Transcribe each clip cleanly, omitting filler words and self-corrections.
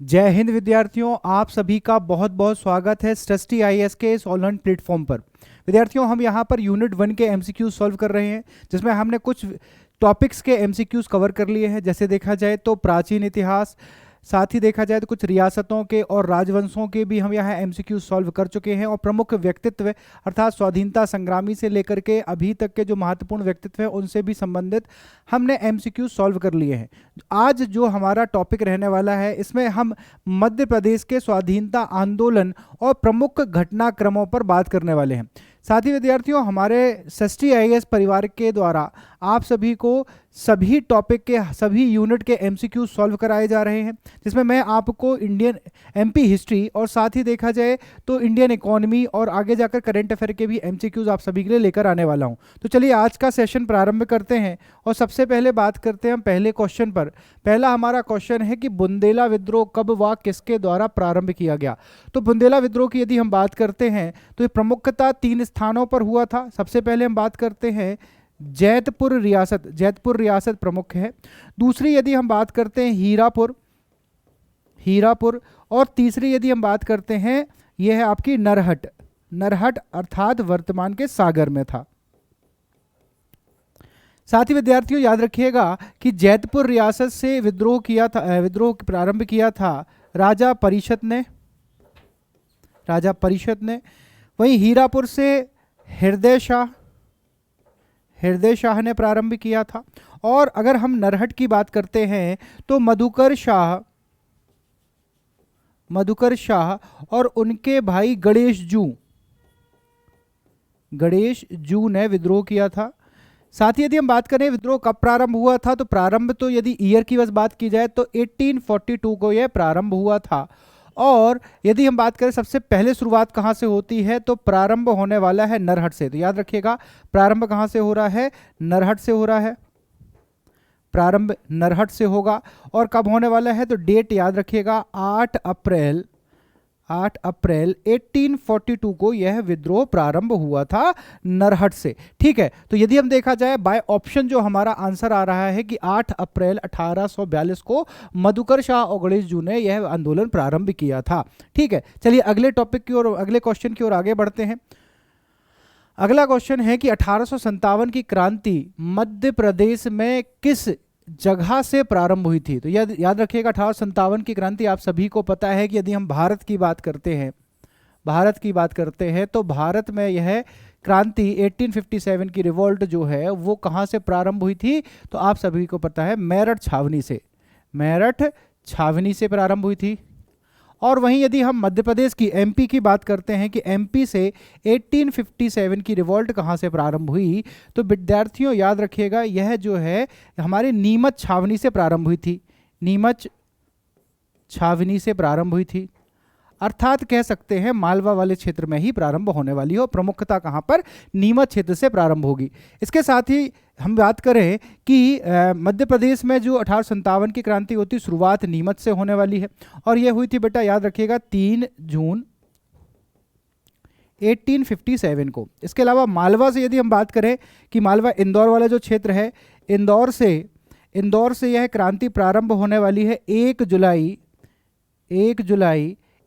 जय हिंद विद्यार्थियों, आप सभी का बहुत बहुत स्वागत है सृष्टि आईएएस के इस ऑनलाइन प्लेटफॉर्म पर। विद्यार्थियों, हम यहाँ पर यूनिट 1 के एमसीक्यूज सॉल्व कर रहे हैं, जिसमें हमने कुछ टॉपिक्स के एमसीक्यूज कवर कर लिए हैं। जैसे देखा जाए तो प्राचीन इतिहास, साथ ही देखा जाए तो कुछ रियासतों के और राजवंशों के भी हम यहाँ एमसीक्यूज सॉल्व कर चुके हैं, और प्रमुख व्यक्तित्व अर्थात स्वाधीनता संग्रामी से लेकर के अभी तक के जो महत्वपूर्ण व्यक्तित्व हैं उनसे भी संबंधित हमने एमसीक्यूज सॉल्व कर लिए हैं। आज जो हमारा टॉपिक रहने वाला है, इसमें हम मध्य प्रदेश के स्वाधीनता आंदोलन और प्रमुख घटनाक्रमों पर बात करने वाले हैं। साथ ही विद्यार्थियों, हमारे सृष्टि आईएएस परिवार के द्वारा आप सभी को सभी टॉपिक के सभी यूनिट के एमसीक्यू सॉल्व कराए जा रहे हैं, जिसमें मैं आपको इंडियन एमपी हिस्ट्री और साथ ही देखा जाए तो इंडियन इकोनॉमी और आगे जाकर करंट अफेयर के भी एमसीक्यूज आप सभी के लिए लेकर आने वाला हूं। तो चलिए आज का सेशन प्रारंभ करते हैं, और सबसे पहले बात करते हैं हम पहले क्वेश्चन पर। पहला हमारा क्वेश्चन है कि बुंदेला विद्रोह कब व किसके द्वारा प्रारंभ किया गया। तो बुंदेला विद्रोह की यदि हम बात करते हैं तो ये प्रमुखतः 3 स्थानों पर हुआ था। सबसे पहले हम बात करते हैं जैतपुर रियासत प्रमुख है। दूसरी यदि हम बात करते हैं हीरापुर, और तीसरी यदि हम बात करते हैं यह है आपकी नरहट अर्थात वर्तमान के सागर में था। साथ ही विद्यार्थियों याद रखिएगा कि जैतपुर रियासत से विद्रोह प्रारंभ किया था राजा परिषद ने। वहीं हीरापुर से हृदय शाह ने प्रारंभ किया था। और अगर हम नरहट की बात करते हैं तो मधुकर शाह और उनके भाई गणेश जू ने विद्रोह किया था। साथ ही यदि हम बात करें विद्रोह कब प्रारंभ हुआ था, तो प्रारंभ तो यदि ईयर की बस बात की जाए तो 1842 को यह प्रारंभ हुआ था। और यदि हम बात करें सबसे पहले शुरुआत कहाँ से होती है, तो प्रारंभ होने वाला है नरहट से। तो याद रखिएगा प्रारंभ कहाँ से हो रहा है, नरहट से हो रहा है। प्रारंभ नरहट से होगा। और कब होने वाला है, तो डेट याद रखिएगा 8 अप्रैल 1842 को यह विद्रोह प्रारंभ हुआ था नरहट से। ठीक है, तो यदि हम देखा जाए बाय ऑप्शन जो हमारा आंसर आ रहा है कि 8 अप्रैल 1842 को मधुकर शाह और गणेश जू ने यह आंदोलन प्रारंभ किया था। ठीक है, चलिए अगले टॉपिक की ओर, अगले क्वेश्चन की ओर आगे बढ़ते हैं। अगला क्वेश्चन है कि 1857 की क्रांति मध्य प्रदेश में किस जगह से प्रारंभ हुई थी। तो याद रखिएगा 1857 की क्रांति आप सभी को पता है कि यदि हम भारत की बात करते हैं तो भारत में यह क्रांति 1857 की रिवोल्ट जो है वो कहाँ से प्रारंभ हुई थी, तो आप सभी को पता है मेरठ छावनी से प्रारंभ हुई थी। और वहीं यदि हम मध्य प्रदेश की एमपी की बात करते हैं कि एमपी से 1857 की रिवॉल्ट कहाँ से प्रारंभ हुई, तो विद्यार्थियों याद रखिएगा यह जो है हमारे नीमच छावनी से प्रारंभ हुई थी। अर्थात कह सकते हैं मालवा वाले क्षेत्र में ही प्रारंभ होने वाली हो। प्रमुखता कहाँ पर, नीमच क्षेत्र से प्रारंभ होगी। इसके साथ ही हम बात करें कि मध्य प्रदेश में जो 1857 की क्रांति होती शुरुआत नीमच से होने वाली है, और यह हुई थी बेटा याद रखिएगा 3 जून 1857 को। इसके अलावा मालवा से यदि हम बात करें कि मालवा इंदौर वाला जो क्षेत्र है, इंदौर से यह क्रांति प्रारंभ होने वाली है 1 जुलाई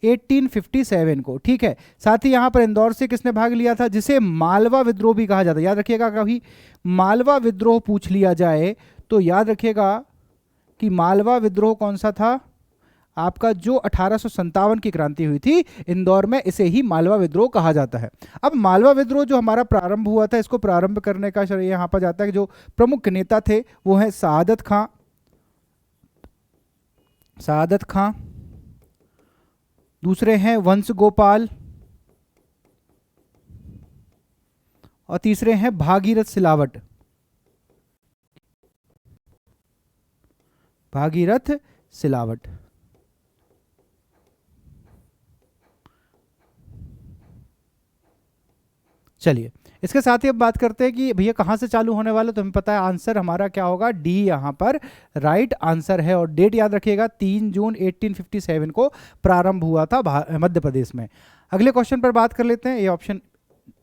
1857 को। ठीक है, साथ ही यहाँ पर इंदौर से किसने भाग लिया था, जिसे मालवा विद्रोह भी कहा जाता है। याद रखिएगा कभी मालवा विद्रोह पूछ लिया जाए तो याद रखिएगा कि मालवा विद्रोह कौन सा था आपका, जो 1857 की क्रांति हुई थी इंदौर में, इसे ही मालवा विद्रोह कहा जाता है। अब मालवा विद्रोह जो हमारा प्रारंभ हुआ था, इसको प्रारंभ करने का श्रेय यहाँ पर जाता है कि जो प्रमुख नेता थे वो है सआदत खां, दूसरे हैं वंश गोपाल, और तीसरे हैं भागीरथ सिलावट। चलिए इसके साथ ही अब बात करते हैं कि भैया कहाँ से चालू होने वाला, तो हमें पता है आंसर हमारा क्या होगा, डी यहाँ पर राइट आंसर है। और डेट याद रखिएगा 3 जून 1857 को प्रारंभ हुआ था मध्य प्रदेश में। अगले क्वेश्चन पर बात कर लेते हैं। ये ऑप्शन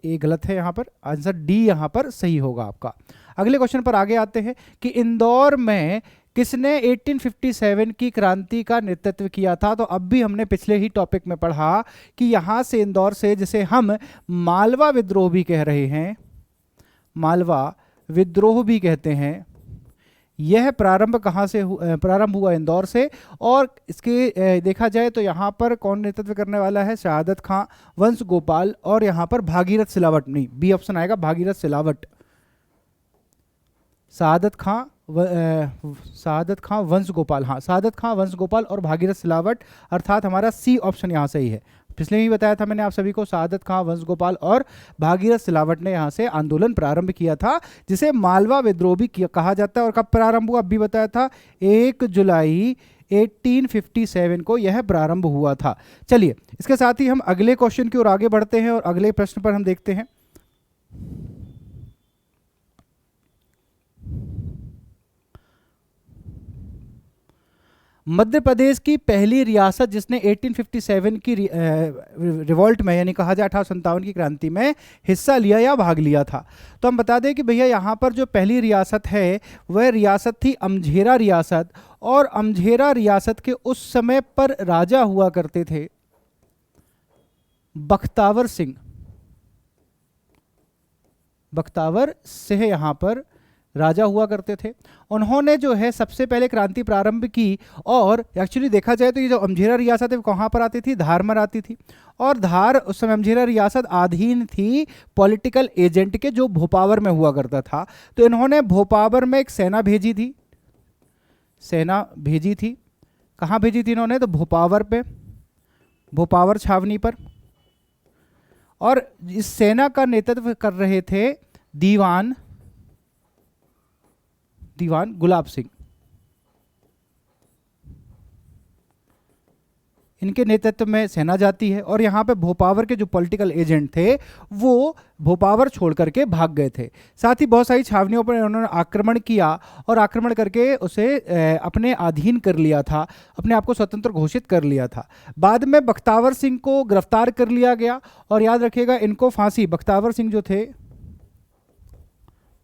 ए गलत है, यहाँ पर आंसर डी यहाँ पर सही होगा आपका। अगले क्वेश्चन पर आगे आते हैं कि इंदौर में किसने 1857 की क्रांति का नेतृत्व किया था? तो अब भी हमने पिछले ही टॉपिक में पढ़ा कि यहाँ से इंदौर से, जिसे हम मालवा विद्रोह भी कह रहे हैं, मालवा विद्रोह भी कहते हैं, यह प्रारंभ कहाँ से प्रारंभ हुआ? इंदौर से। और इसके देखा जाए तो यहाँ पर कौन नेतृत्व करने वाला है? शहादत खां, वंश गोपाल और यहाँ पर भागीरथ सिलावट। नहीं, बी ऑप्शन आएगा, भागीरथ सिलावट। शहादत खां वंश गोपाल, हाँ शहादत खां वंश गोपाल और भागीरथ सिलावट, अर्थात हमारा सी ऑप्शन यहाँ सही है। पिछले ही बताया था मैंने आप सभी को, शहादत खां वंश गोपाल और भागीरथ सिलावट ने यहाँ से आंदोलन प्रारंभ किया था, जिसे मालवा विद्रोह भी कहा जाता है। और कब प्रारंभ हुआ? अब भी बताया था, 1 जुलाई 1857 को यह प्रारंभ हुआ था। चलिए, इसके साथ ही हम अगले क्वेश्चन की ओर आगे बढ़ते हैं और अगले प्रश्न पर हम देखते हैं। मध्य प्रदेश की पहली रियासत जिसने 1857 की रिवॉल्ट में, यानी कहा जाए 1857 की क्रांति में हिस्सा लिया या भाग लिया था, तो हम बता दें कि भैया यहाँ पर जो पहली रियासत है वह रियासत थी अमझेरा रियासत। और अमझेरा रियासत के उस समय पर राजा हुआ करते थे बख्तावर सिंह। बख्तावर सिंह यहाँ पर राजा हुआ करते थे। उन्होंने जो है सबसे पहले क्रांति प्रारंभ की। और एक्चुअली देखा जाए तो ये जो अमझेरा रियासत है वो कहाँ पर आती थी? धार में आती थी। और धार उस समय अमझेरा रियासत अधीन थी पॉलिटिकल एजेंट के, जो भोपावर में हुआ करता था। तो इन्होंने भोपावर में एक सेना भेजी थी, कहाँ भेजी थी इन्होंने? तो भोपावर पे, भोपावर छावनी पर। और इस सेना का नेतृत्व कर रहे थे दीवान गुलाब सिंह। इनके नेतृत्व में सेना जाती है और यहाँ पे भोपावर के जो पॉलिटिकल एजेंट थे वो भोपावर छोड़ करके भाग गए थे। साथ ही बहुत सारी छावनियों पर उन्होंने आक्रमण किया और आक्रमण करके उसे अपने अधीन कर लिया था, अपने आप को स्वतंत्र घोषित कर लिया था। बाद में बख्तावर सिंह को गिरफ्तार कर लिया गया और याद रखिएगा इनको फांसी, बख्तावर सिंह जो थे,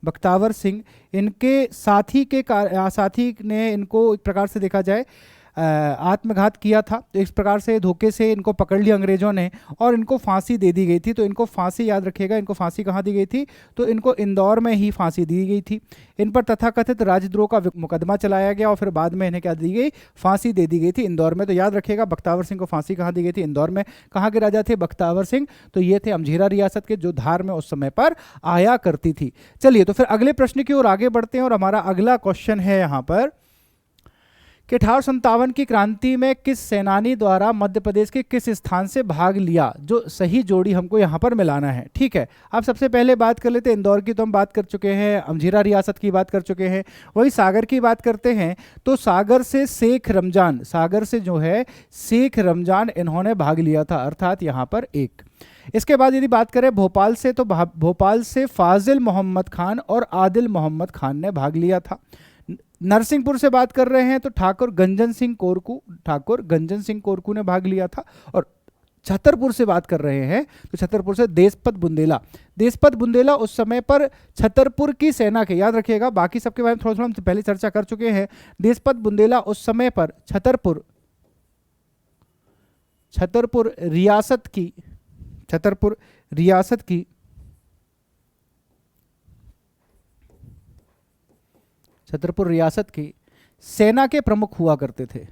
बख्तावर सिंह, इनके साथी ने इनको एक प्रकार से देखा जाए आत्मघात किया था। तो इस प्रकार से धोखे से इनको पकड़ लिया अंग्रेजों ने और इनको फांसी दे दी गई थी। तो इनको फांसी, याद रखिएगा, इनको फांसी कहाँ दी गई थी? तो इनको इंदौर में ही फांसी दी गई थी। इन पर तथाकथित राजद्रोह का मुकदमा चलाया गया और फिर बाद में इन्हें क्या दी गई? फांसी दे दी गई थी इंदौर में। तो याद रखिएगा बख्तावर सिंह को फांसी कहाँ दी गई थी? इंदौर में। कहाँ के राजा थे बख्तावर सिंह? तो ये थे अमझेरा रियासत के, जो धार में उस समय पर आया करती थी। चलिए, तो फिर अगले प्रश्न की ओर आगे बढ़ते हैं और हमारा अगला क्वेश्चन है यहाँ पर कि 1857 की क्रांति में किस सेनानी द्वारा मध्य प्रदेश के किस स्थान से भाग लिया? जो सही जोड़ी हमको यहाँ पर मिलाना है। ठीक है, अब सबसे पहले बात कर लेते हैं इंदौर की, तो हम बात कर चुके हैं, अमझेरा रियासत की बात कर चुके हैं। वही सागर की बात करते हैं तो सागर से शेख रमजान, सागर से जो है शेख रमजान इन्होंने भाग लिया था, अर्थात यहाँ पर 1। इसके बाद यदि बात करें भोपाल से, तो भोपाल से फाजिल मोहम्मद खान और आदिल मोहम्मद खान ने भाग लिया था। नरसिंहपुर से बात कर रहे हैं तो ठाकुर गंजन सिंह कोरकू ने भाग लिया था। और छतरपुर से बात कर रहे हैं तो छतरपुर से देशपत बुंदेला उस समय पर छतरपुर की सेना के, याद रखिएगा, बाकी सबके बारे में थोड़ा थोड़ा हम पहले चर्चा कर चुके हैं। देशपत बुंदेला उस समय पर छतरपुर रियासत की सेना के प्रमुख हुआ करते थे।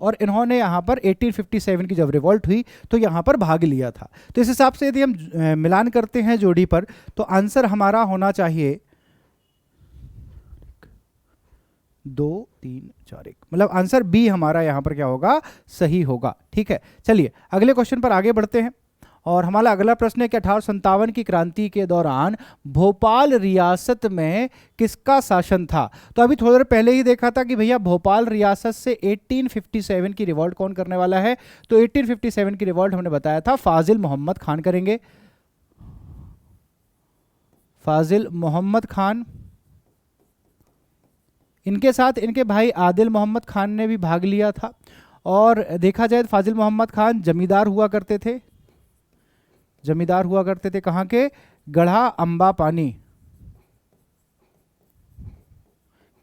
और इन्होंने यहाँ पर 1857 की जब रिवॉल्ट हुई तो यहाँ पर भाग लिया था। तो इस हिसाब से यदि हम मिलान करते हैं जोड़ी पर, तो आंसर हमारा होना चाहिए 2 3 4 1, मतलब आंसर बी हमारा यहाँ पर क्या होगा? सही होगा। ठीक है, चलिए अगले क्वेश्चन पर आगे बढ़ते हैं और हमारा अगला प्रश्न है कि 1857 की क्रांति के दौरान भोपाल रियासत में किसका शासन था? तो अभी थोड़ी देर पहले ही देखा था कि भैया भोपाल रियासत से 1857 की रिवॉल्ट कौन करने वाला है? तो 1857 की रिवॉल्ट हमने बताया था फाजिल मोहम्मद खान करेंगे। फाजिल मोहम्मद खान, इनके साथ इनके भाई आदिल मोहम्मद खान ने भी भाग लिया था। और देखा जाए तो फाजिल मोहम्मद खान जमींदार हुआ करते थे, कहाँ के? गढ़ा अंबा पानी,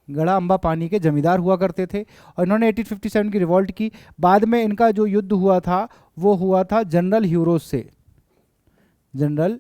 गड़ा अंबा पानी के जमींदार हुआ करते थे और इन्होंने 1857 की रिवॉल्ट की। बाद में इनका जो युद्ध हुआ था वो हुआ था जनरल ह्यूरोज से। जनरल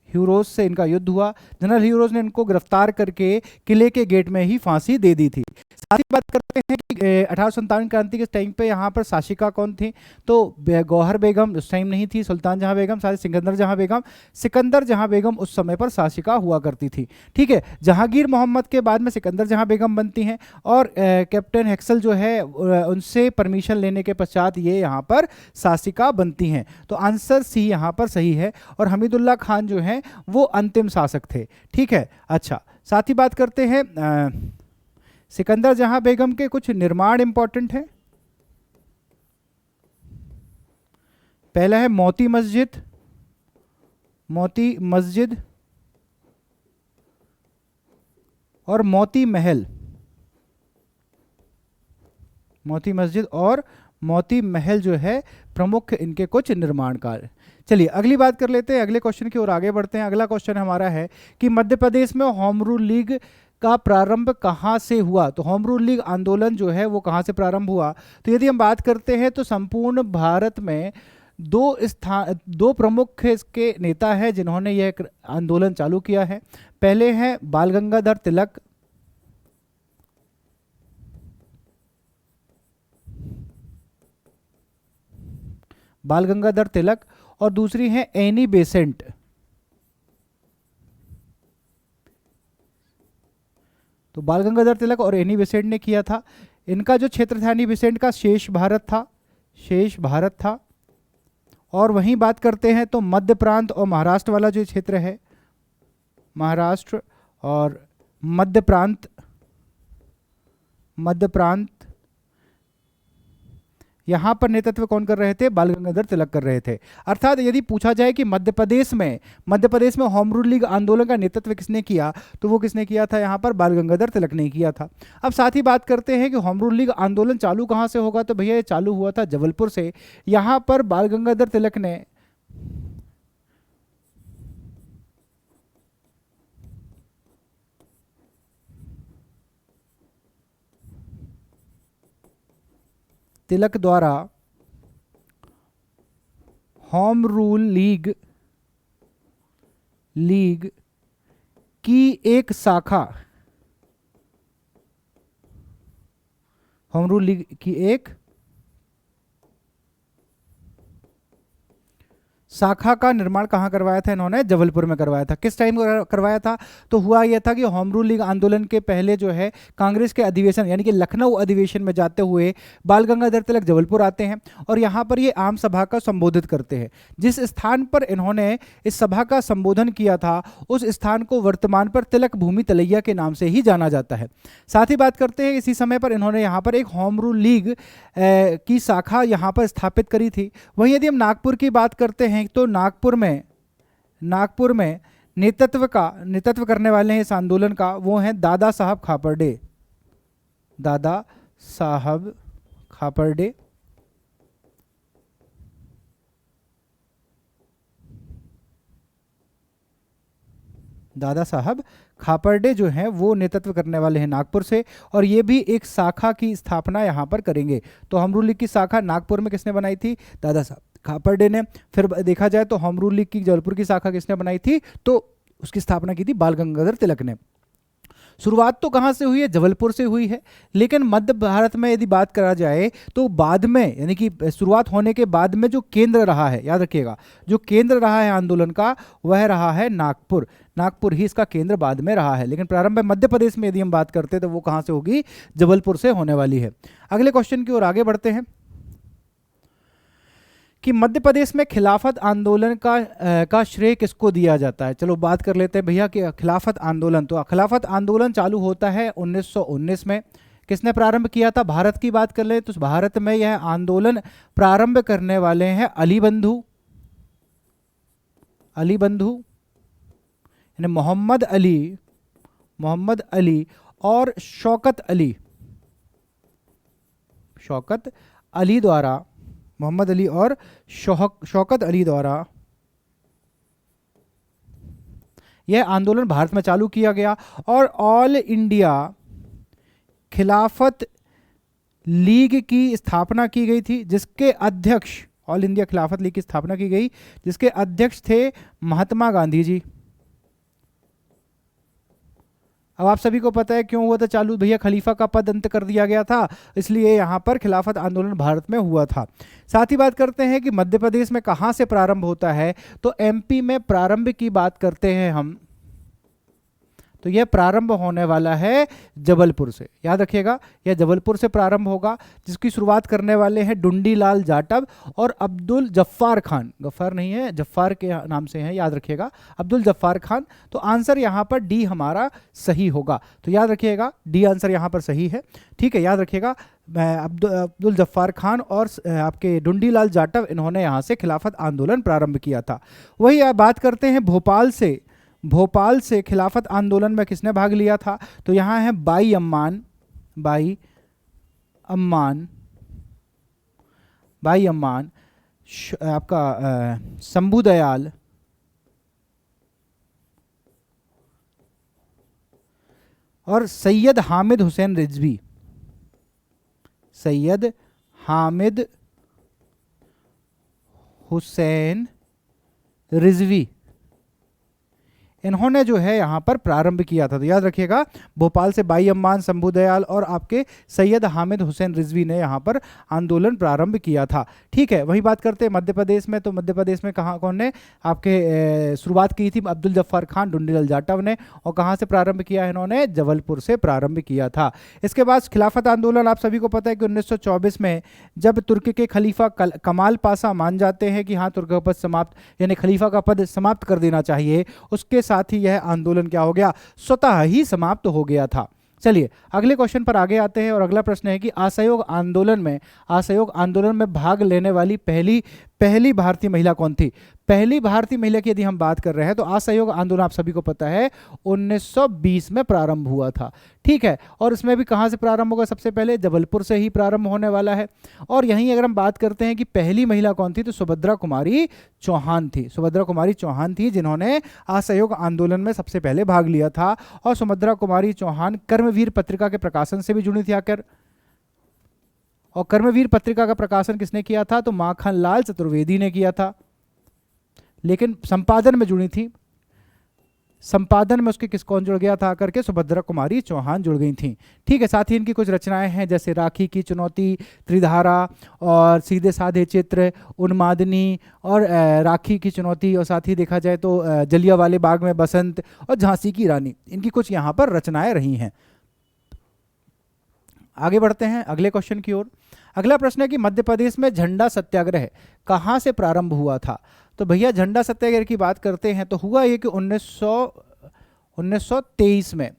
ह्यूरोज से इनका युद्ध हुआ। जनरल ह्यूरोज ने इनको गिरफ्तार करके किले के गेट में ही फांसी दे दी थी। साथ ही बात करते हैं कि 1857 क्रांति के टाइम पे यहाँ पर शासिका कौन थी, तो गौहर बेगम उस टाइम नहीं थी, सुल्तान जहां बेगम, साथ ही सिकंदर जहां बेगम। सिकंदर जहां बेगम उस समय पर शासिका हुआ करती थी। ठीक है, जहांगीर मोहम्मद के बाद में सिकंदर जहां बेगम बनती हैं और कैप्टन हेक्सल जो है उनसे परमिशन लेने के पश्चात ये यहाँ पर शासिका बनती हैं। तो आंसर सी यहाँ पर सही है और हमीदुल्लाह खान जो है वो अंतिम शासक थे। ठीक है, अच्छा, साथ ही बात करते हैं सिकंदर जहां बेगम के कुछ निर्माण इंपॉर्टेंट है। पहला है मोती मस्जिद, मोती मस्जिद और मोती महल। मोती मस्जिद और मोती महल जो है प्रमुख इनके कुछ निर्माण कार्य। चलिए अगली बात कर लेते हैं, अगले क्वेश्चन की ओर आगे बढ़ते हैं। अगला क्वेश्चन हमारा है कि मध्य प्रदेश में होम रूल लीग का प्रारंभ कहाँ से हुआ। तो होम रूल लीग आंदोलन जो है वो कहाँ से प्रारंभ हुआ। तो यदि हम बात करते हैं तो संपूर्ण भारत में दो प्रमुख इसके नेता हैं जिन्होंने यह आंदोलन चालू किया है। पहले हैं बाल गंगाधर तिलक, बाल गंगाधर तिलक, और दूसरी है एनी बेसेंट। तो बाल गंगाधर तिलक और एनी बेसेंट ने किया था। इनका जो क्षेत्र था एनी बेसेंट का शेष भारत था, शेष भारत था। और वहीं बात करते हैं तो मध्य प्रांत और महाराष्ट्र वाला जो क्षेत्र है, महाराष्ट्र और मध्य प्रांत, मध्य प्रांत, यहां पर नेतृत्व कौन कर रहे थे, बाल गंगाधर तिलक कर रहे थे। अर्थात यदि पूछा जाए कि मध्य प्रदेश में होम रूल लीग आंदोलन का नेतृत्व किसने किया, तो वो किसने किया था, यहां पर बाल गंगाधर तिलक ने किया था। अब साथ ही बात करते हैं कि होम रूल लीग आंदोलन चालू कहां से होगा, तो भैया ये चालू हुआ था जबलपुर से। यहां पर बाल गंगाधर तिलक ने तिलक द्वारा होम रूल लीग की एक शाखा, होम रूल लीग की एक शाखा का निर्माण कहाँ करवाया था इन्होंने, जबलपुर में करवाया था। किस टाइम करवाया था, तो हुआ यह था कि होम रूल लीग आंदोलन के पहले जो है कांग्रेस के अधिवेशन यानी कि लखनऊ अधिवेशन में जाते हुए बाल गंगाधर तिलक जबलपुर आते हैं और यहाँ पर ये आम सभा का संबोधित करते हैं। जिस स्थान पर इन्होंने इस सभा का संबोधन किया था उस स्थान को वर्तमान पर तिलक भूमि तलैया के नाम से ही जाना जाता है। साथ ही बात करते हैं इसी समय पर इन्होंने यहाँ पर एक होम रूल लीग की शाखा यहाँ पर स्थापित करी थी। वहीं यदि हम नागपुर की बात करते हैं तो नागपुर में नेतृत्व करने वाले हैं इस आंदोलन का, वो हैं दादा साहब खापर्डे, दादा साहब खापर्डे। दादा साहब खापर्डे जो हैं वो नेतृत्व करने वाले हैं नागपुर से और ये भी एक शाखा की स्थापना यहाँ पर करेंगे। तो होम रूल लीग की शाखा नागपुर में किसने बनाई थी, दादा साहब खापर्डे ने। फिर देखा जाए तो होम रूल लीग की जबलपुर की शाखा किसने बनाई थी, तो उसकी स्थापना की थी बाल गंगाधर तिलक ने। शुरुआत तो कहाँ से हुई है, जबलपुर से हुई है। लेकिन मध्य भारत में यदि बात करा जाए तो बाद में यानी कि शुरुआत होने के बाद में जो केंद्र रहा है, याद रखिएगा, जो केंद्र रहा है आंदोलन का वह रहा है नागपुर। नागपुर ही इसका केंद्र बाद में रहा है। लेकिन प्रारंभ में मध्य प्रदेश में यदि हम बात करते हैं तो वो कहाँ से होगी, जबलपुर से होने वाली है। अगले क्वेश्चन की ओर आगे बढ़ते हैं कि मध्य प्रदेश में खिलाफत आंदोलन का श्रेय किसको दिया जाता है। चलो बात कर लेते हैं भैया कि खिलाफत आंदोलन। तो खिलाफत आंदोलन चालू होता है 1919 में। किसने प्रारंभ किया था, भारत की बात कर ले तो भारत में यह आंदोलन प्रारंभ करने वाले हैं अली बंधु यानी मोहम्मद अली और शौकत अली द्वारा, मोहम्मद अली और शौकत अली द्वारा यह आंदोलन भारत में चालू किया गया और ऑल इंडिया खिलाफत लीग की स्थापना की गई थी, जिसके अध्यक्ष, ऑल इंडिया खिलाफत लीग की स्थापना की गई जिसके अध्यक्ष थे महात्मा गांधी जी। अब आप सभी को पता है क्यों हुआ था चालू, भैया खलीफा का पद अंत कर दिया गया था, इसलिए यहाँ पर खिलाफत आंदोलन भारत में हुआ था। साथ ही बात करते हैं कि मध्य प्रदेश में कहाँ से प्रारंभ होता है, तो एमपी में प्रारंभ की बात करते हैं हम, तो यह प्रारंभ होने वाला है जबलपुर से। याद रखिएगा, यह जबलपुर से प्रारंभ होगा, जिसकी शुरुआत करने वाले हैं डुंडीलाल जाटव और अब्दुल जफ्फार खान। गफ्फार नहीं है, जफ्फार के नाम से हैं, याद रखिएगा, अब्दुल जफ्फार खान। तो आंसर यहाँ पर डी हमारा सही होगा, तो याद रखिएगा डी आंसर यहाँ पर सही है। ठीक है, याद रखिएगा अब्दुल जफ्फार खान और आपके डुंडीलाल जाटव, इन्होंने यहाँ से खिलाफत आंदोलन प्रारंभ किया था। वही आप बात करते हैं भोपाल से खिलाफत आंदोलन में किसने भाग लिया था, तो यहाँ है बाई अम्मान, आपका शंभू दयाल और सैयद हामिद हुसैन रिजवी, इन्होंने जो है यहाँ पर प्रारंभ किया था। तो याद रखिएगा, भोपाल से बाई अम्मान, शंभू दयाल और आपके सैयद हामिद हुसैन रिजवी ने यहाँ पर आंदोलन प्रारंभ किया था। ठीक है, वही बात करते हैं मध्य प्रदेश में, तो मध्य प्रदेश में कौन ने आपके शुरुआत की थी, अब्दुल जफ्फार खान, डुंडीलाल जाटव ने, और कहाँ से प्रारंभ किया है इन्होंने, जबलपुर से प्रारंभ किया था। इसके बाद खिलाफत आंदोलन आप सभी को पता है कि 1924 में जब तुर्की के खलीफा कमाल पाशा मान जाते हैं कि हाँ तुर्क पद समाप्त, यानी खलीफा का पद समाप्त कर देना चाहिए, उसके साथ ही यह आंदोलन क्या हो गया, स्वतः ही समाप्त हो गया था। चलिए अगले क्वेश्चन पर आगे आते हैं और अगला प्रश्न है कि असहयोग आंदोलन में भाग लेने वाली पहली भारतीय महिला कौन थी। पहली भारतीय महिला की यदि हम बात कर रहे हैं तो असहयोग आंदोलन आप सभी को पता है 1920 में प्रारंभ हुआ था। ठीक है, और इसमें भी कहां से प्रारंभ होगा, सबसे पहले जबलपुर से ही प्रारंभ होने वाला है। और यहीं अगर हम बात करते हैं कि पहली महिला कौन थी, तो सुभद्रा कुमारी चौहान थी जिन्होंने असहयोग आंदोलन में सबसे पहले भाग लिया था। और सुभद्रा कुमारी चौहान कर्मवीर पत्रिका के प्रकाशन से भी जुड़ी थी आकर, और कर्मवीर पत्रिका का प्रकाशन किसने किया था, तो माखनलाल चतुर्वेदी ने किया था, लेकिन संपादन में जुड़ी थी, संपादन में उसके कौन जुड़ गया था करके, सुभद्रा कुमारी चौहान जुड़ गई थी। ठीक है, साथ ही इनकी कुछ रचनाएं हैं जैसे राखी की चुनौती, त्रिधारा और सीधे साधे चित्र, उन्मादनी और राखी की चुनौती, और साथ ही देखा जाए तो जलियांवाले बाग में बसंत और झांसी की रानी, इनकी कुछ यहाँ पर रचनाएं रही हैं। आगे बढ़ते हैं अगले क्वेश्चन की ओर। अगला प्रश्न है कि मध्य प्रदेश में झंडा सत्याग्रह कहाँ से प्रारंभ हुआ था। तो भैया झंडा सत्याग्रह की बात करते हैं तो हुआ ये कि 1923 में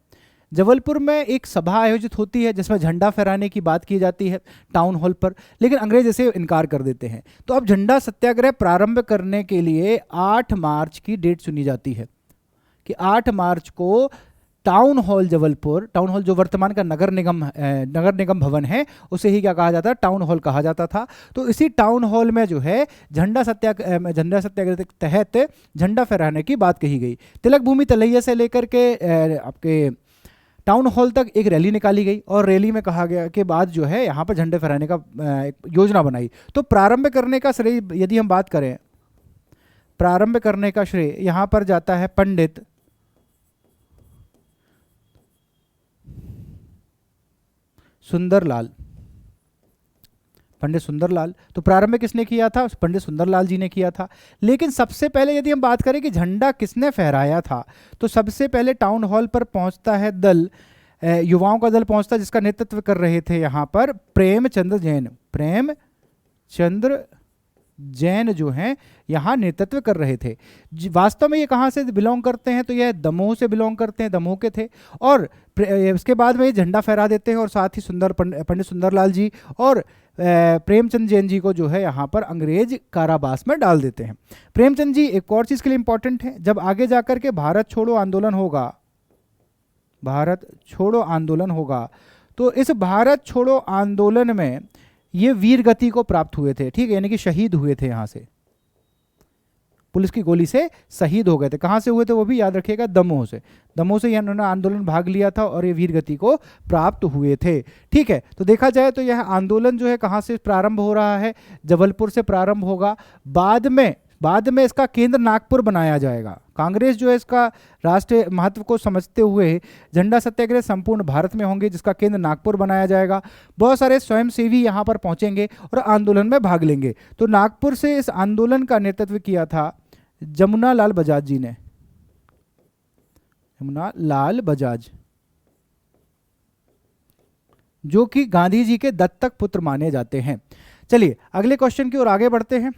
जबलपुर में एक सभा आयोजित होती है जिसमें झंडा फहराने की बात की जाती है टाउन हॉल पर, लेकिन अंग्रेज इसे इनकार कर देते हैं। तो अब झंडा सत्याग्रह प्रारंभ करने के लिए 8 मार्च की डेट चुनी जाती है कि 8 मार्च को town hall Jabalpur, town hall जो वर्तमान का नगर निगम भवन है उसे ही क्या कहा जाता है, टाउन हॉल कहा जाता था। तो इसी टाउन हॉल में जो है झंडा सत्याग्रह के तहत झंडा फहराने की बात कही गई। तिलक भूमि तलैया से लेकर के आपके टाउन हॉल तक एक रैली निकाली गई और रैली में कहा गया के बाद जो है यहाँ पर झंडे फहराने का योजना बनाई। तो प्रारंभ करने का श्रेय यदि हम बात करें, प्रारंभ करने का श्रेय यहाँ पर जाता है पंडित सुंदरलाल। तो प्रारंभ किसने किया था, पंडित सुंदरलाल जी ने किया था। लेकिन सबसे पहले यदि हम बात करें कि झंडा किसने फहराया था, तो सबसे पहले टाउन हॉल पर पहुंचता है दल, युवाओं का दल पहुंचता है जिसका नेतृत्व कर रहे थे यहाँ पर प्रेमचंद्र जैन जो हैं यहाँ नेतृत्व कर रहे थे। वास्तव में ये कहाँ से बिलोंग करते हैं, तो यह दमोह से बिलोंग करते हैं, दमोह के थे। और इसके बाद में ये झंडा फहरा देते हैं और साथ ही पंडित सुंदरलाल जी और प्रेमचंद जैन जी को जो है यहाँ पर अंग्रेज कारावास में डाल देते हैं। प्रेमचंद जी एक और चीज़ के लिए इंपॉर्टेंट है, जब आगे जाकर के भारत छोड़ो आंदोलन होगा तो इस भारत छोड़ो आंदोलन में ये वीर गति को प्राप्त हुए थे। ठीक है, यानी कि शहीद हुए थे यहाँ से। पुलिस की गोली से शहीद हो गए थे। कहाँ से हुए थे वो भी याद रखिएगा, दमोह से। दमोह से इन्होंने आंदोलन भाग लिया था और ये वीर गति को प्राप्त हुए थे। ठीक है, तो देखा जाए तो यह आंदोलन जो है कहाँ से प्रारंभ हो रहा है, जबलपुर से प्रारंभ होगा। बाद में इसका केंद्र नागपुर बनाया जाएगा। कांग्रेस जो है इसका राष्ट्रीय महत्व को समझते हुए झंडा सत्याग्रह संपूर्ण भारत में होंगे, जिसका केंद्र नागपुर बनाया जाएगा। बहुत सारे स्वयंसेवी यहाँ पर पहुंचेंगे और आंदोलन में भाग लेंगे। तो नागपुर से इस आंदोलन का नेतृत्व किया था जमुना लाल बजाज जी ने, जमुना लाल बजाज, जो कि गांधी जी के दत्तक पुत्र माने जाते हैं। चलिए अगले क्वेश्चन की ओर आगे बढ़ते हैं।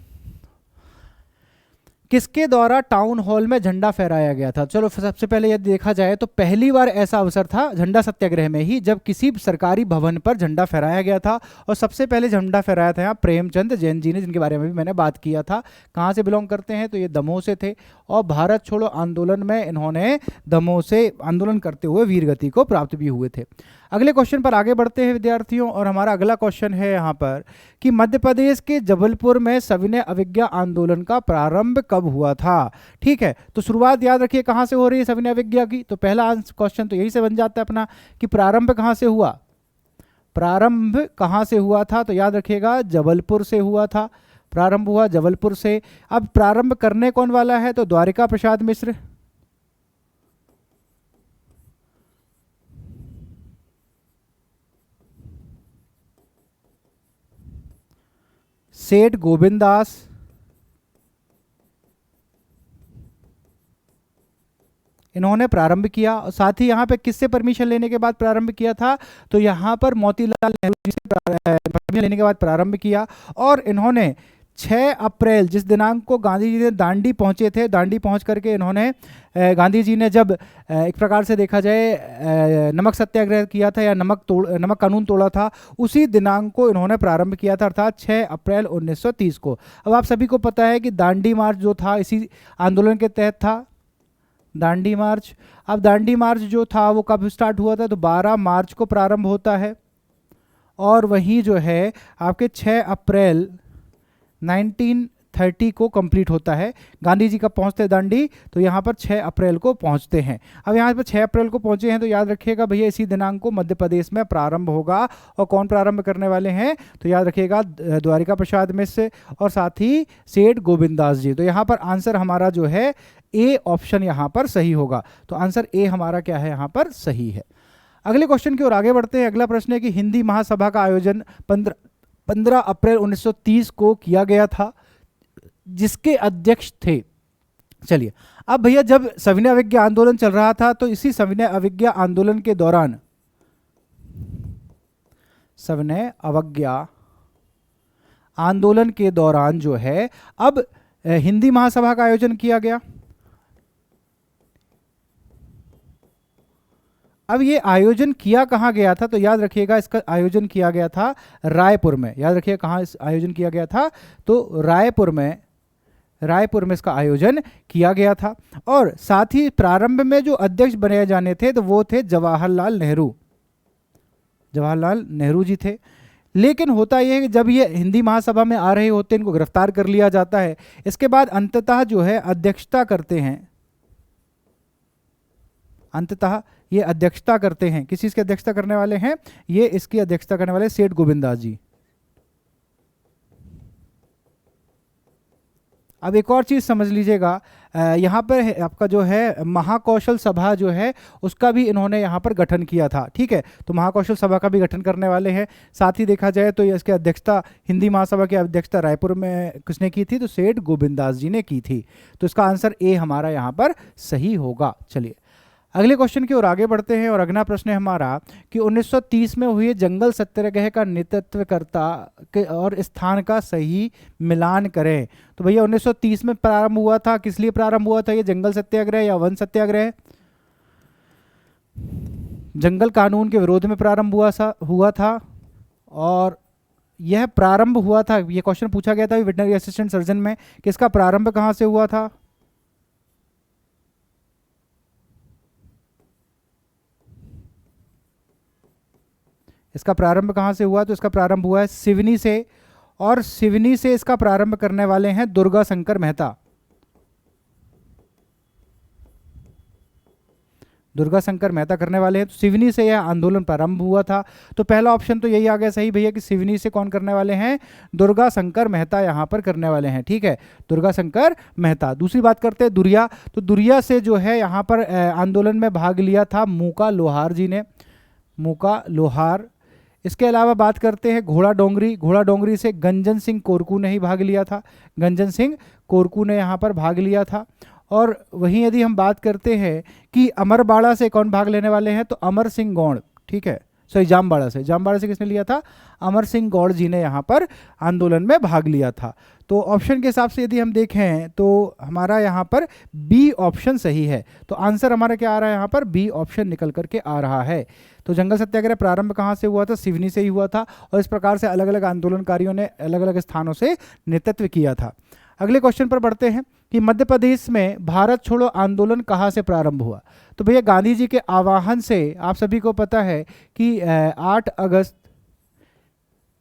किसके द्वारा टाउन हॉल में झंडा फहराया गया था? चलो सबसे पहले यदि देखा जाए तो पहली बार ऐसा अवसर था झंडा सत्याग्रह में ही जब किसी सरकारी भवन पर झंडा फहराया गया था। और सबसे पहले झंडा फहराया था यहाँ प्रेमचंद जैन जी ने, जिनके बारे में भी मैंने बात किया था। कहाँ से बिलोंग करते हैं? तो ये दमोह से थे और भारत छोड़ो आंदोलन में इन्होंने दमोह से आंदोलन करते हुए वीरगति को प्राप्त भी हुए थे। अगले क्वेश्चन पर आगे बढ़ते हैं विद्यार्थियों, और हमारा अगला क्वेश्चन है यहाँ पर कि मध्य प्रदेश के जबलपुर में सविनय अवज्ञा आंदोलन का प्रारंभ कब हुआ था? ठीक है, तो शुरुआत याद रखिए कहाँ से हो रही है सविनय अवज्ञा की। तो पहला क्वेश्चन तो यही से बन जाता है अपना कि प्रारंभ कहाँ से हुआ। प्रारंभ कहाँ से हुआ था? तो याद रखिएगा जबलपुर से हुआ था। प्रारंभ हुआ जबलपुर से। अब प्रारंभ करने कौन वाला है? तो द्वारिका प्रसाद मिश्र, सेठ गोविंद दास, इन्होंने प्रारंभ किया। और साथ ही यहाँ पे किससे परमिशन लेने के बाद प्रारंभ किया था? तो यहाँ पर मोतीलाल नेहरू जी से परमिशन लेने के बाद प्रारंभ किया। और इन्होंने 6 अप्रैल जिस दिनांक को गांधी जी ने दांडी पहुंचे थे, दांडी पहुंच करके इन्होंने गांधी जी ने जब एक प्रकार से देखा जाए नमक सत्याग्रह किया था या नमक कानून तोड़ा था, उसी दिनांक को इन्होंने प्रारंभ किया था, अर्थात 6 अप्रैल 1930 को। अब आप सभी को पता है कि दांडी मार्च जो था इसी आंदोलन के तहत था, दांडी मार्च। अब दांडी मार्च जो था वो कब स्टार्ट हुआ था? तो 12 मार्च को प्रारंभ होता है और वहीं जो है आपके 6 अप्रैल 1930 को कंप्लीट होता है। गांधी जी कब पहुंचते हैं दांडी? तो यहाँ पर 6 अप्रैल को पहुंचते हैं। अब यहाँ पर 6 अप्रैल को पहुंचे हैं तो याद रखिएगा भैया इसी दिनांक को मध्य प्रदेश में प्रारंभ होगा। और कौन प्रारंभ करने वाले हैं? तो याद रखिएगा द्वारिका प्रसाद मिश्र और साथ ही सेठ गोविंद दास जी। तो यहाँ पर आंसर हमारा जो है ए ऑप्शन यहाँ पर सही होगा। तो आंसर ए हमारा क्या है? यहाँ पर सही है। अगले क्वेश्चन की ओर आगे बढ़ते हैं। अगला प्रश्न है कि हिंदी महासभा का आयोजन 15 अप्रैल 1930 को किया गया था, जिसके अध्यक्ष थे। चलिए अब भैया जब सविनय अवज्ञा आंदोलन चल रहा था तो इसी सविनय अवज्ञा आंदोलन के दौरान सविनय अवज्ञा आंदोलन के दौरान जो है अब हिंदी महासभा का आयोजन किया गया। अब ये आयोजन किया कहाँ गया था? तो याद रखिएगा इसका आयोजन किया गया था रायपुर में। याद रखिए कहाँ आयोजन किया गया था? तो रायपुर में इसका आयोजन किया गया था। और साथ ही प्रारंभ में जो अध्यक्ष बनाए जाने थे तो वो थे जवाहरलाल नेहरू जी थे। लेकिन होता यह है कि जब ये हिंदी महासभा में आ रहे होते हैं इनको गिरफ्तार कर लिया जाता है। इसके बाद अंततः जो है अध्यक्षता करते हैं, अंततः ये अध्यक्षता करते हैं। किस चीज़ की अध्यक्षता करने वाले हैं? ये इसकी अध्यक्षता करने वाले सेठ गोविंद दास जी। अब एक और चीज़ समझ लीजिएगा, यहाँ पर आपका जो है महाकौशल सभा जो है उसका भी इन्होंने यहाँ पर गठन किया था। ठीक है, तो महाकौशल सभा का भी गठन करने वाले हैं। साथ ही देखा जाए तो इसकी अध्यक्षता, हिंदी महासभा की अध्यक्षता रायपुर में किसने की थी? तो सेठ गोविंद दास जी ने की थी। तो इसका आंसर ए हमारा यहाँ पर सही होगा। चलिए अगले क्वेश्चन की ओर आगे बढ़ते हैं और अगला प्रश्न है हमारा कि 1930 में हुए जंगल सत्याग्रह का नेतृत्वकर्ता और स्थान का सही मिलान करें। तो भैया 1930 में प्रारंभ हुआ था, किस लिए प्रारंभ हुआ था ये जंगल सत्याग्रह या वन सत्याग्रह? जंगल कानून के विरोध में प्रारंभ हुआ था और यह प्रारंभ हुआ था, यह क्वेश्चन पूछा गया था वेटनरी असिस्टेंट सर्जन में कि इसका प्रारंभ कहाँ से हुआ था? इसका प्रारंभ कहाँ से हुआ? तो इसका प्रारंभ हुआ है सिवनी से, और सिवनी से इसका प्रारंभ करने वाले हैं दुर्गा शंकर मेहता। दुर्गा शंकर मेहता करने वाले हैं। तो सिवनी से यह आंदोलन प्रारंभ हुआ था। तो पहला ऑप्शन तो यही आ गया सही भैया कि सिवनी से कौन करने वाले हैं, दुर्गा शंकर मेहता यहाँ पर करने वाले हैं। ठीक है, दुर्गा शंकर मेहता। दूसरी बात करते हैं दुरिया। तो दुरिया से जो है यहाँ पर आंदोलन में भाग लिया था मूका लोहार जी ने, मूका लोहार। इसके अलावा बात करते हैं घोड़ा डोंगरी। घोड़ा डोंगरी से गंजन सिंह कोरकू ने ही भाग लिया था, गंजन सिंह कोरकू ने यहाँ पर भाग लिया था। और वहीं यदि हम बात करते हैं कि अमरबाड़ा से कौन भाग लेने वाले हैं, तो अमर सिंह गौड़। ठीक है, सॉरी जामबाड़ा से, जामबाड़ा से किसने लिया था, अमर सिंह गौड़ जी ने यहाँ पर आंदोलन में भाग लिया था। तो ऑप्शन के हिसाब से यदि हम देखें तो हमारा यहाँ पर बी ऑप्शन सही है। तो आंसर हमारा क्या आ रहा है यहाँ पर, बी ऑप्शन निकल करके आ रहा है। तो जंगल सत्याग्रह प्रारंभ कहाँ से हुआ था, सिवनी से ही हुआ था। और इस प्रकार से अलग अलग आंदोलनकारियों ने अलग अलग स्थानों से नेतृत्व किया था। अगले क्वेश्चन पर बढ़ते हैं कि मध्य प्रदेश में भारत छोड़ो आंदोलन कहाँ से प्रारंभ हुआ। तो भैया गांधी जी के आह्वान से आप सभी को पता है कि 8 अगस्त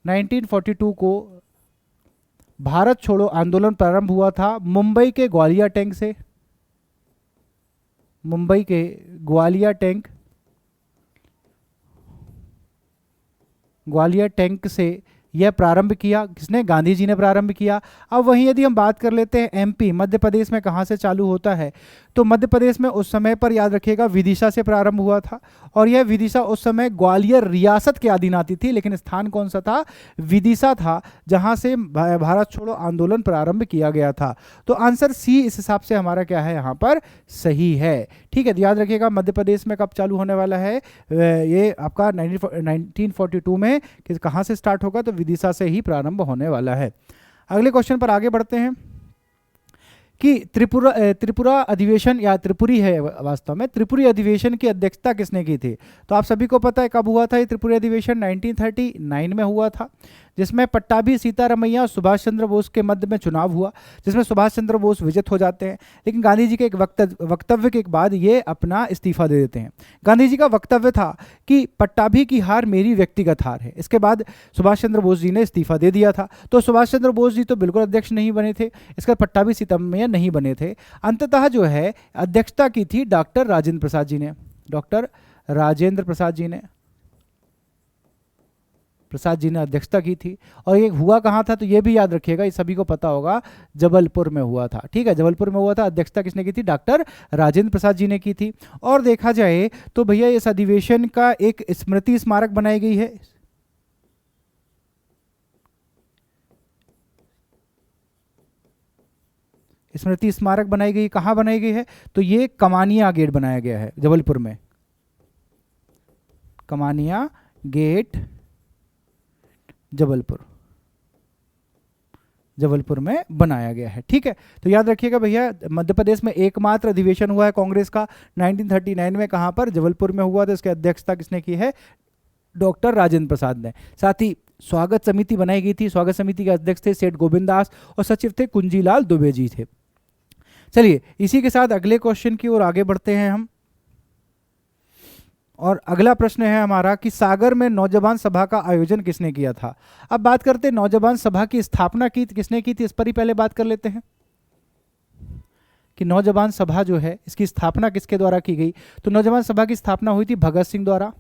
1942 को भारत छोड़ो आंदोलन प्रारंभ हुआ था मुंबई के ग्वालियर टैंक से, मुंबई के ग्वालियर टैंक, ग्वालियर टैंक से यह प्रारंभ किया। किसने, गांधी जी ने प्रारंभ किया। अब वहीं यदि हम बात कर लेते हैं एमपी, मध्य प्रदेश में कहाँ से चालू होता है, तो मध्य प्रदेश में उस समय पर याद रखिएगा विदिशा से प्रारंभ हुआ था। और यह विदिशा उस समय ग्वालियर रियासत के अधीन आती थी, लेकिन स्थान कौन सा था, विदिशा था, जहाँ से भारत छोड़ो आंदोलन प्रारंभ किया गया था। तो आंसर सी इस हिसाब से हमारा क्या है यहाँ पर सही है। ठीक है, याद रखिएगा मध्य प्रदेश में कब चालू होने वाला है, ये आपका 1942 में कहाँ से स्टार्ट होगा, तो विदिशा से ही प्रारंभ होने वाला है। अगले क्वेश्चन पर आगे बढ़ते हैं कि त्रिपुरा अधिवेशन या त्रिपुरी है वास्तव में, त्रिपुरी अधिवेशन की अध्यक्षता किसने की थी। तो आप सभी को पता है कब हुआ था ये त्रिपुरी अधिवेशन, 1939 में हुआ था, जिसमें पट्टाभी सीतारमैया और सुभाष चंद्र बोस के मध्य में चुनाव हुआ, जिसमें सुभाष चंद्र बोस विजित हो जाते हैं। लेकिन गांधी जी के एक वक्तव्य के बाद ये अपना इस्तीफा दे देते हैं। गांधी जी का वक्तव्य था कि पट्टाभी की हार मेरी व्यक्तिगत हार है। इसके बाद सुभाष चंद्र बोस जी ने इस्तीफा दे दिया था। तो सुभाष चंद्र बोस जी तो बिल्कुल अध्यक्ष नहीं बने थे, इसका पट्टाभी सीतारमैया नहीं बने थे। अंततः जो है अध्यक्षता की थी डॉक्टर राजेंद्र प्रसाद जी ने, डॉक्टर राजेंद्र प्रसाद जी ने अध्यक्षता की थी। और ये हुआ कहाँ था, तो ये भी याद रखिएगा, ये सभी को पता होगा, जबलपुर में हुआ था। ठीक है, जबलपुर में हुआ था। अध्यक्षता किसने की थी, डॉक्टर राजेंद्र प्रसाद जी ने की थी। और देखा जाए तो भैया इस अधिवेशन का एक स्मृति स्मारक बनाई गई है, स्मृति स्मारक बनाई गई, कहाँ बनाई गई है, तो ये कमानिया गेट बनाया गया है जबलपुर में, कमानिया गेट जबलपुर में बनाया गया है। ठीक है, तो याद रखिएगा भैया मध्य प्रदेश में एकमात्र अधिवेशन हुआ है कांग्रेस का 1939 में, कहां पर, जबलपुर में हुआ था। इसकी अध्यक्षता किसने की है, डॉक्टर राजेंद्र प्रसाद ने। साथ ही स्वागत समिति बनाई गई थी, स्वागत समिति के अध्यक्ष थे सेठ गोविंद दास और सचिव थे कुंजीलाल दुबे जी थे। चलिए इसी के साथ अगले क्वेश्चन की ओर आगे बढ़ते हैं हम। और अगला प्रश्न है हमारा कि सागर में नौजवान सभा का आयोजन किसने किया था। अब बात करते हैं नौजवान सभा की स्थापना किसने की थी, इस पर ही पहले बात कर लेते हैं कि नौजवान सभा जो है इसकी स्थापना किसके द्वारा की गई। तो नौजवान सभा की स्थापना हुई थी भगत सिंह द्वारा,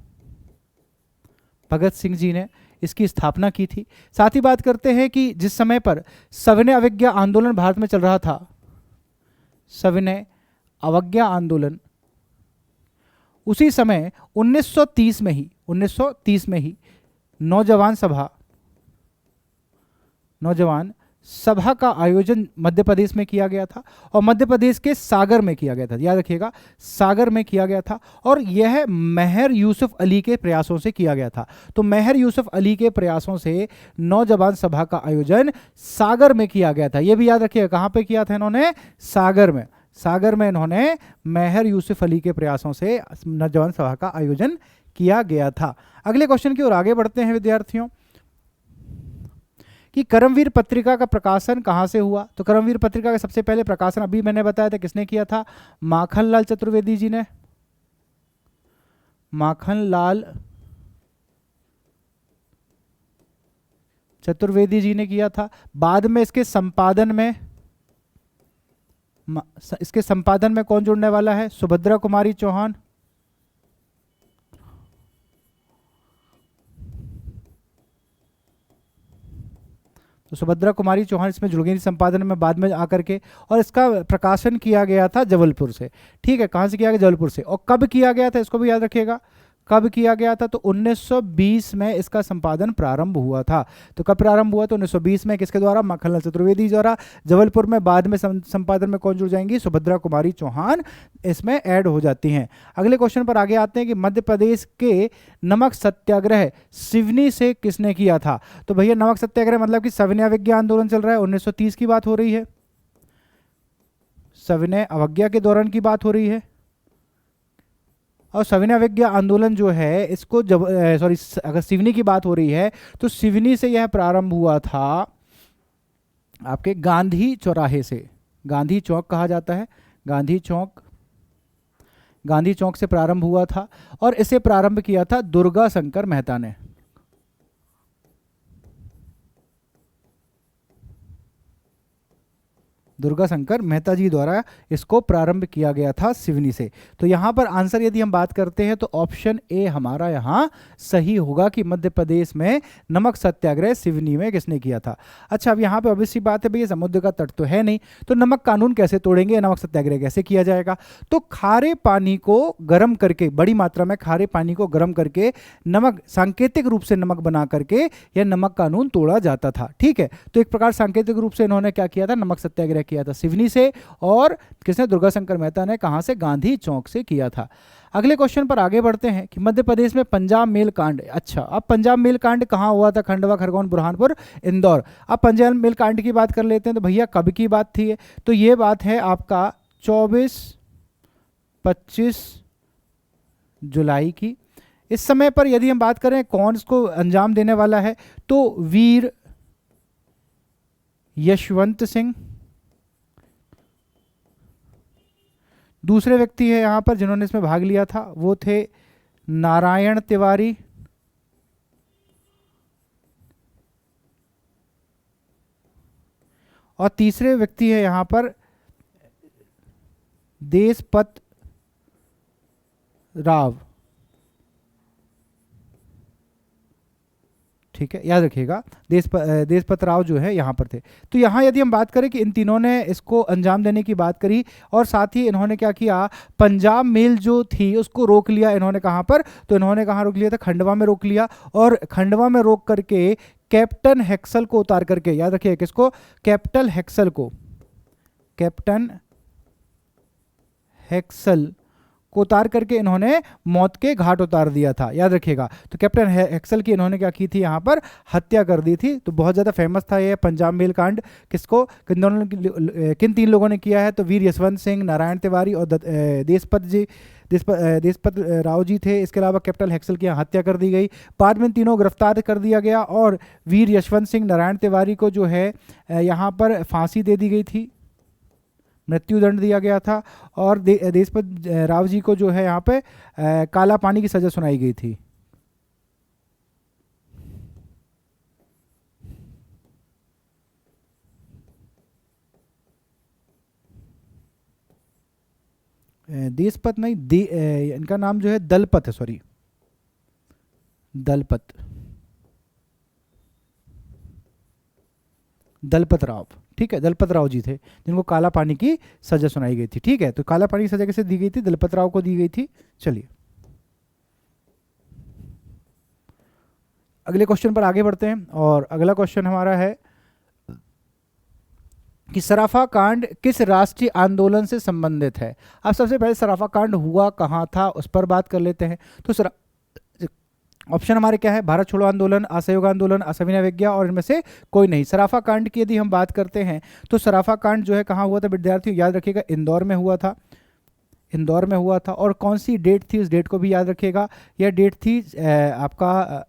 भगत सिंह जी ने इसकी स्थापना की थी। साथ ही बात करते हैं कि जिस समय पर सविनय अवज्ञा आंदोलन भारत में चल रहा था, सविनय अवज्ञा आंदोलन, उसी समय 1930 में ही नौजवान सभा का आयोजन मध्य प्रदेश में किया गया था और मध्य प्रदेश के सागर में किया गया था। याद रखिएगा सागर में किया गया था और यह मेहर यूसुफ अली के प्रयासों से किया गया था। तो मेहर यूसुफ अली के प्रयासों से नौजवान सभा का आयोजन सागर में किया गया था। यह भी याद रखिएगा कहाँ पे किया था इन्होंने, सागर में इन्होंने मेहर यूसुफ अली के प्रयासों से नौजवान सभा का आयोजन किया गया था। अगले क्वेश्चन की ओर आगे बढ़ते हैं विद्यार्थियों कि कर्मवीर पत्रिका का प्रकाशन कहां से हुआ। तो कर्मवीर पत्रिका का सबसे पहले प्रकाशन अभी मैंने बताया था किसने किया था, माखनलाल चतुर्वेदी जी ने, माखनलाल चतुर्वेदी जी ने किया था। बाद में इसके संपादन में कौन जुड़ने वाला है, सुभद्रा कुमारी चौहान, तो सुभद्रा कुमारी चौहान इसमें जुड़ गई संपादन में बाद में आकर के, और इसका प्रकाशन किया गया था जबलपुर से। ठीक है, कहाँ से किया गया? जबलपुर से। और कब किया गया था इसको भी याद रखिएगा, कब किया गया था? तो 1920 में इसका संपादन प्रारंभ हुआ था। तो कब प्रारंभ हुआ? तो 1920 में। किसके द्वारा? माखनलाल चतुर्वेदी द्वारा। जबलपुर में बाद में संपादन में कौन जुड़ जाएंगी? सुभद्रा कुमारी चौहान इसमें ऐड हो जाती हैं। अगले क्वेश्चन पर आगे आते हैं कि मध्य प्रदेश के नमक सत्याग्रह सिवनी से किसने किया था? तो भैया नमक सत्याग्रह मतलब कि सविनय अवज्ञा आंदोलन चल रहा है, 1930 की बात हो रही है, सविनय अवज्ञा के दौरान की बात हो रही है। और सविनय अवज्ञा आंदोलन जो है इसको जब अगर सिवनी की बात हो रही है तो सिवनी से यह प्रारंभ हुआ था आपके गांधी चौराहे से, गांधी चौक कहा जाता है, गांधी चौक से प्रारंभ हुआ था। और इसे प्रारंभ किया था दुर्गा शंकर मेहता ने। दुर्गा शंकर मेहता जी द्वारा इसको प्रारंभ किया गया था सिवनी से। तो यहाँ पर आंसर यदि हम बात करते हैं तो ऑप्शन ए हमारा यहाँ सही होगा कि मध्य प्रदेश में नमक सत्याग्रह सिवनी में किसने किया था। अच्छा, अब यहाँ पे ऑब्वियस सी बात है भैया समुद्र का तट तो है नहीं, तो नमक कानून कैसे तोड़ेंगे, नमक सत्याग्रह कैसे किया जाएगा? तो खारे पानी को गर्म करके, बड़ी मात्रा में खारे पानी को गर्म करके नमक, सांकेतिक रूप से नमक बना करके यह नमक कानून तोड़ा जाता था। ठीक है, तो एक प्रकार सांकेतिक रूप से इन्होंने क्या किया था? नमक सत्याग्रह किया था सिवनी से। और किसने? दुर्गा शंकर मेहता ने। कहां से? गांधी चौक से किया था। अगले क्वेश्चन पर आगे बढ़ते हैं कि मध्य प्रदेश में पंजाब मेल कांड। अच्छा, अब पंजाब मेल कांड कहां हुआ था? खंडवा, खरगोन, बुरहानपुर, इंदौर। अब पंजाब मेल कांड की बात कर लेते हैं। तो भैया कब की बात थी? तो ये बात है आपका 24-25 जुलाई की। इस समय पर यदि हम बात करें कौन इसको अंजाम देने वाला है, तो वीर यशवंत सिंह दूसरे व्यक्ति है यहां पर जिन्होंने इसमें भाग लिया था, वो थे नारायण तिवारी, और तीसरे व्यक्ति है यहां पर देशपत राव। ठीक है, याद रखिएगा देशपत राव जो है यहाँ पर थे। तो यहाँ यदि हम बात करें कि इन तीनों ने इसको अंजाम देने की बात करी, और साथ ही इन्होंने क्या किया? पंजाब मेल जो थी उसको रोक लिया इन्होंने। कहाँ पर? तो इन्होंने कहाँ रोक लिया था? खंडवा में रोक लिया। और खंडवा में रोक करके कैप्टन हेक्सल को उतार करके, याद रखिए किसको? कैप्टन हेक्सल को, कैप्टन हेक्सल को उतार करके इन्होंने मौत के घाट उतार दिया था, याद रखिएगा। तो कैप्टन हेक्सल की इन्होंने क्या की थी? यहाँ पर हत्या कर दी थी। तो बहुत ज़्यादा फेमस था ये पंजाब मेल कांड। किसको, किन तीन लोगों ने किया है? तो वीर यशवंत सिंह, नारायण तिवारी और देशपत राव जी थे। इसके अलावा कैप्टन हेक्सल की हत्या कर दी गई। बाद में तीनों गिरफ्तार कर दिया गया और वीर यशवंत सिंह, नारायण तिवारी को जो है यहाँ पर फांसी दे दी गई थी, मृत्युदंड दिया गया था। और देशपत राव जी को जो है यहाँ पे काला पानी की सजा सुनाई गई थी। देशपत नहीं, इनका नाम जो है दलपत है, सॉरी दलपत राव। ठीक है, दलपत राव जी थे जिनको काला पानी की सजा सुनाई गई थी। ठीक है, तो काला पानी की सजा कैसे दी गई थी? दलपत राव को दी गई थी। चलिए अगले क्वेश्चन पर आगे बढ़ते हैं, और अगला क्वेश्चन हमारा है कि सराफा कांड किस राष्ट्रीय आंदोलन से संबंधित है? अब सबसे पहले सराफा कांड हुआ कहाँ था उस पर बात कर लेते हैं। तो ऑप्शन हमारे क्या है? भारत छोड़ो आंदोलन, असहयोग आंदोलन, असविनय अवज्ञा, और इनमें से कोई नहीं। सराफा कांड की यदि हम बात करते हैं तो सराफा कांड जो है कहाँ हुआ था विद्यार्थियों? याद रखिएगा, इंदौर में हुआ था, इंदौर में हुआ था। और कौन सी डेट थी? उस डेट को भी याद रखिएगा। यह डेट थी आपका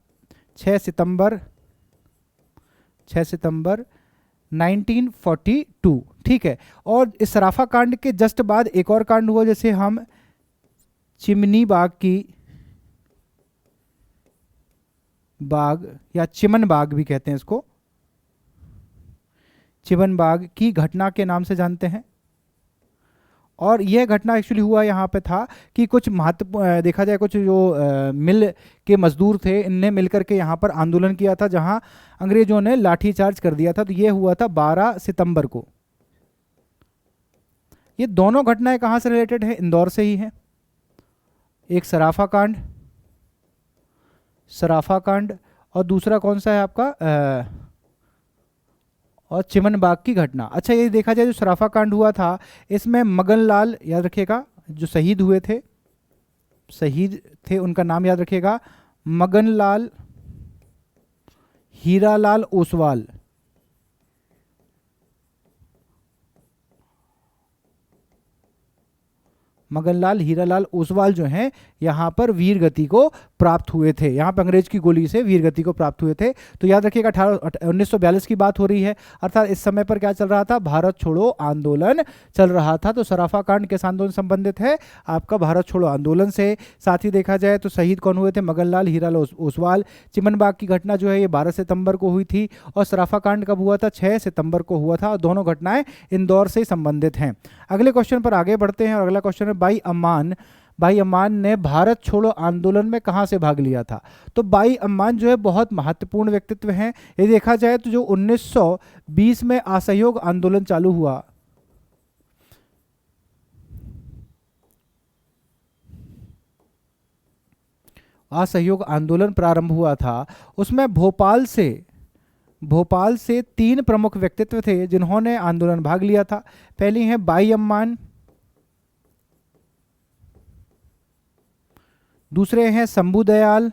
6 सितंबर 1942। ठीक है, और इस सराफा कांड के जस्ट बाद एक और कांड हुआ, जैसे हम चिमनी बाग या चिमन बाग भी कहते हैं इसको, चिमन बाग की घटना के नाम से जानते हैं। और यह घटना एक्चुअली हुआ यहाँ पे था कि कुछ देखा जाए कुछ जो मिल के मजदूर थे, इनने मिलकर के यहाँ पर आंदोलन किया था, जहाँ अंग्रेजों ने लाठीचार्ज कर दिया था। तो ये हुआ था 12 सितंबर को। ये दोनों घटनाएं कहाँ से रिलेटेड है? इंदौर से ही है। एक सराफा कांड और दूसरा कौन सा है आपका और चिमनबाग की घटना। अच्छा, ये देखा जाए जो सराफा कांड हुआ था, इसमें मगनलाल, याद रखिएगा, जो शहीद हुए थे, उनका नाम याद रखिएगा, मगनलाल हीरालाल ओसवाल। मगनलाल हीरालाल ओसवाल जो हैं यहाँ पर वीर गति को प्राप्त हुए थे, यहाँ पर अंग्रेज की गोली से वीर गति को प्राप्त हुए थे। तो याद रखिएगा 1942 की बात हो रही है, अर्थात इस समय पर क्या चल रहा था? भारत छोड़ो आंदोलन चल रहा था। तो सराफा कांड किस आंदोलन संबंधित है? आपका भारत छोड़ो आंदोलन से। साथ ही देखा जाए तो शहीद कौन हुए थे? मगनलाल हीरालाल ओसवाल। चिमनबाग की घटना जो है ये 12 सितंबर को हुई थी और सराफा कांड कब हुआ था? 6 सितंबर को हुआ था। और दोनों घटनाएं इंदौर से संबंधित हैं। अगले क्वेश्चन पर आगे बढ़ते हैं और अगला क्वेश्चन है भाई अम्मान ने भारत छोड़ो आंदोलन में कहां से भाग लिया था? तो भाई अम्मान जो है बहुत महत्वपूर्ण व्यक्तित्व हैं। ये देखा जाए तो जो 1920 में असहयोग आंदोलन चालू हुआ, असहयोग आंदोलन प्रारंभ हुआ था, उसमें भोपाल से 3 प्रमुख व्यक्तित्व थे जिन्होंने आंदोलन भाग लिया था। पहली है बाई अम्मान, दूसरे हैं शंभू दयाल,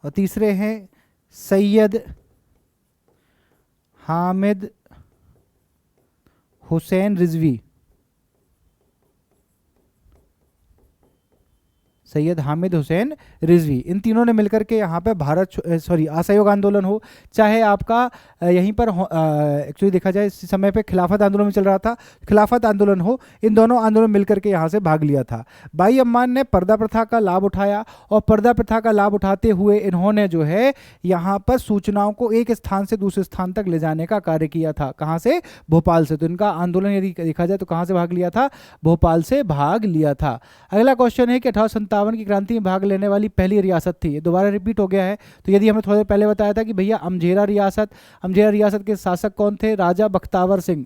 और तीसरे हैं सैयद हामिद हुसैन रिजवी। इन तीनों ने मिलकर के यहाँ पे असहयोग आंदोलन हो, चाहे आपका यहीं पर एक्चुअली देखा जाए इस समय पे खिलाफत आंदोलन में चल रहा था, खिलाफत आंदोलन हो, इन दोनों आंदोलन मिलकर के यहाँ से भाग लिया था। बाई अम्मान ने पर्दा प्रथा का लाभ उठाया और पर्दा प्रथा का लाभ उठाते हुए इन्होंने जो है यहाँ पर सूचनाओं को एक स्थान से दूसरे स्थान तक ले जाने का कार्य किया था। कहाँ से? भोपाल से। तो इनका आंदोलन यदि देखा जाए तो कहाँ से भाग लिया था? भोपाल से भाग लिया था। अगला क्वेश्चन है कि 1857 की क्रांति में भाग लेने वाली पहली रियासत थी। ये दोबारा रिपीट हो गया है। तो यदि हमें थोड़ी देर पहले बताया था कि भैया अमझेरा रियासत के शासक कौन थे? राजा बख्तावर सिंह।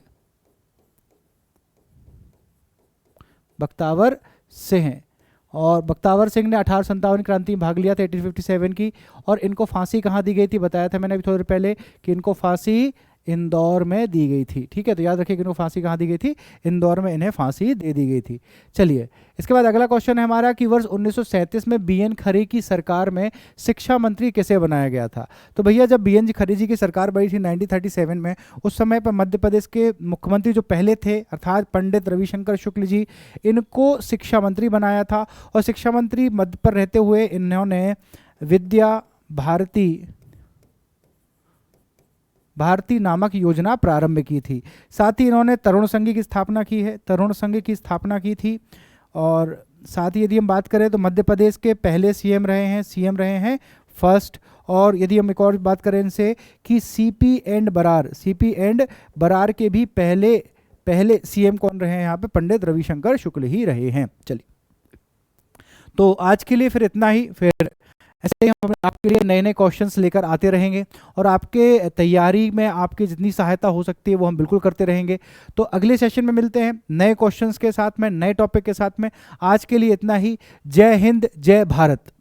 और बख्तावर सिंह ने 1857 क्रांति में भाग लिया था 1857 की। और इनको फांसी कहाँ दी गई थी? बताया था मैंने अभी थोड़ी देर पहले कि इनको फांसी इंदौर में दी गई थी। ठीक है, तो याद रखिए कि इनको फांसी कहाँ दी गई थी? इंदौर में इन्हें फांसी दे दी गई थी। चलिए, इसके बाद अगला क्वेश्चन है हमारा कि वर्ष 1937 में बीएन खरे की सरकार में शिक्षा मंत्री किसे बनाया गया था? तो भैया जब बीएन खरे जी की सरकार बनी थी 1937 में, उस समय पर मध्य प्रदेश के मुख्यमंत्री जो पहले थे अर्थात पंडित रविशंकर शुक्ल जी, इनको शिक्षा मंत्री बनाया था। और शिक्षा मंत्री मध्य पर रहते हुए इन्होंने विद्या भारती नामक योजना प्रारंभ की थी। साथ ही इन्होंने तरुण संघ की स्थापना की थी। और साथ ही यदि हम बात करें तो मध्य प्रदेश के पहले सीएम रहे हैं फर्स्ट। और यदि हम एक और बात करें इनसे कि सीपी एंड बरार के भी पहले सीएम कौन रहे हैं? यहाँ पे पंडित रविशंकर शुक्ल ही रहे हैं। चलिए, तो आज के लिए फिर इतना ही। फिर ऐसे ही हम आपके लिए नए नए क्वेश्चंस लेकर आते रहेंगे और आपके तैयारी में आपकी जितनी सहायता हो सकती है वो हम बिल्कुल करते रहेंगे। तो अगले सेशन में मिलते हैं नए क्वेश्चंस के साथ में, नए टॉपिक के साथ में। आज के लिए इतना ही। जय हिंद, जय भारत।